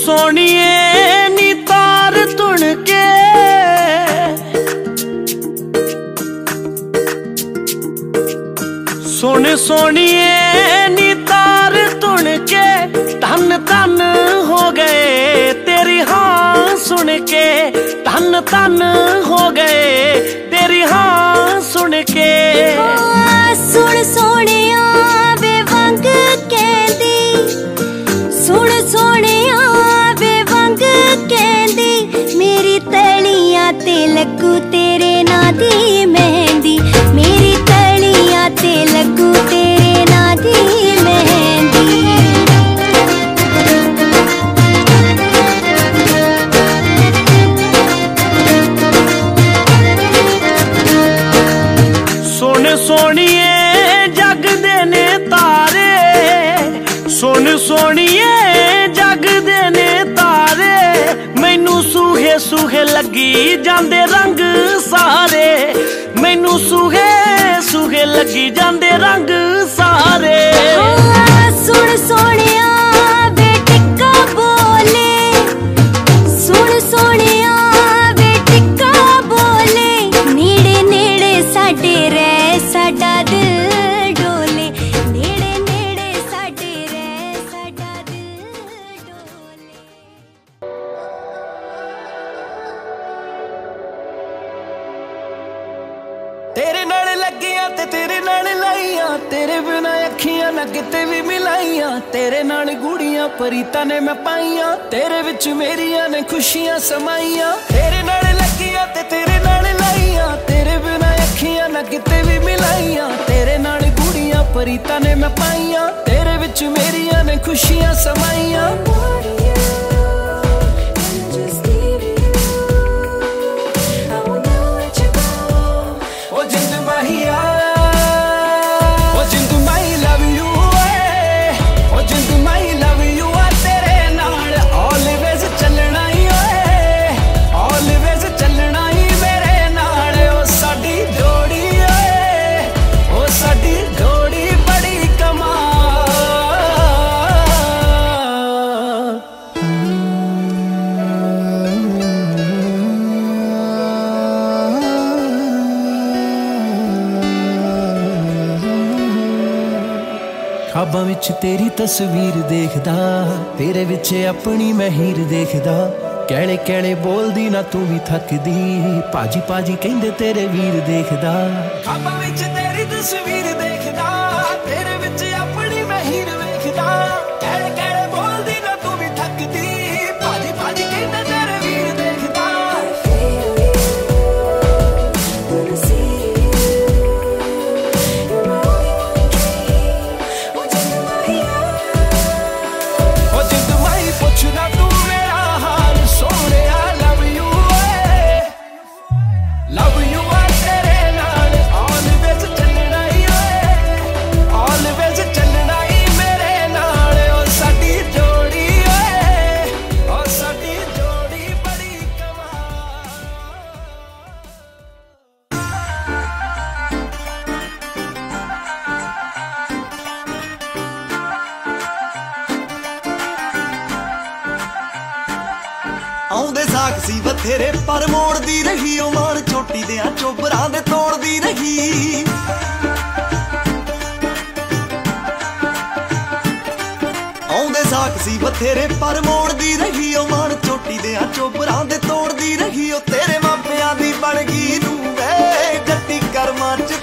सोहणीए नी तार तुण के सोने सोहणीए नी तार तुण के धन धन हो गए तेरी हाँ सुन के धन धन हो गए तेरी हाँ सुन के। सुन सोहणिया वे वंग कहंदी सुन सोहणिया वे वंग कहंदी मेरी तलियां ते लगू तेरे नां दी मेहंदी मेरी तलियां ते लगू तेरे नां दी मेहंदी। सोने सोहणिए जग दे ने तारे सोने सोहणिए जग दे ने तारे मैनू सूहे सूहे लगी जांदे रंग सारे मैनू सूहे सूहे लगी जांदे रंग सारे। सुन सोहणिया वे टिक्का बोले सुन सोहणिया वे टिक्का बोले नेड़े नेड़े साडे रह साडा दिल डोले नेड़े नेड़े साडे रह साडा दिल डोले। तेरे नाल लगियां ते तेरे नाल लाइयां तेरे बिना अखियां ना किते भी मिलाइयां तेरे नाल गुड़ियां परीतां ने मैं पाइयां तेरे विच मेरियां ने खुशियां समाइयां तेरे नाल लगियां ते तेरे नाल लाइयां तेरे बिना अखियां ना किते भी मिलाइयां तेरे नाल गुड़ियां परीतां ने मैं पाइयां तेरे विच मेरियां ने खुशियां समाइयां। ख्वाबां विच तेरी तस्वीर देखदा तेरे विच अपनी मैं हीर देखदा कहले कहले बोलदी ना तू भी थकदी पाजी पाजी कहंदे तेरे वीर देखदा। ख्वाबां विच तेरी तस्वीर देखदा तेरे विच अपनी मैं हीर देखदा कहले कहले बोलदी ना तू भी थकदी पाजी पाजी कहंदे तेरे वीर देखदा। आउंदे साख सी बथेरे पर मोड़दी रही ओ मान चोटी दे चोबरां दे तोड़दी रही। आउंदे साख सी बथेरे पर मोड़दी रही ओ मान चोटी दे चोबरां दे तोड़दी रही ओ तेरे मापियां दी बन गई नूं वे जट्टी करमां च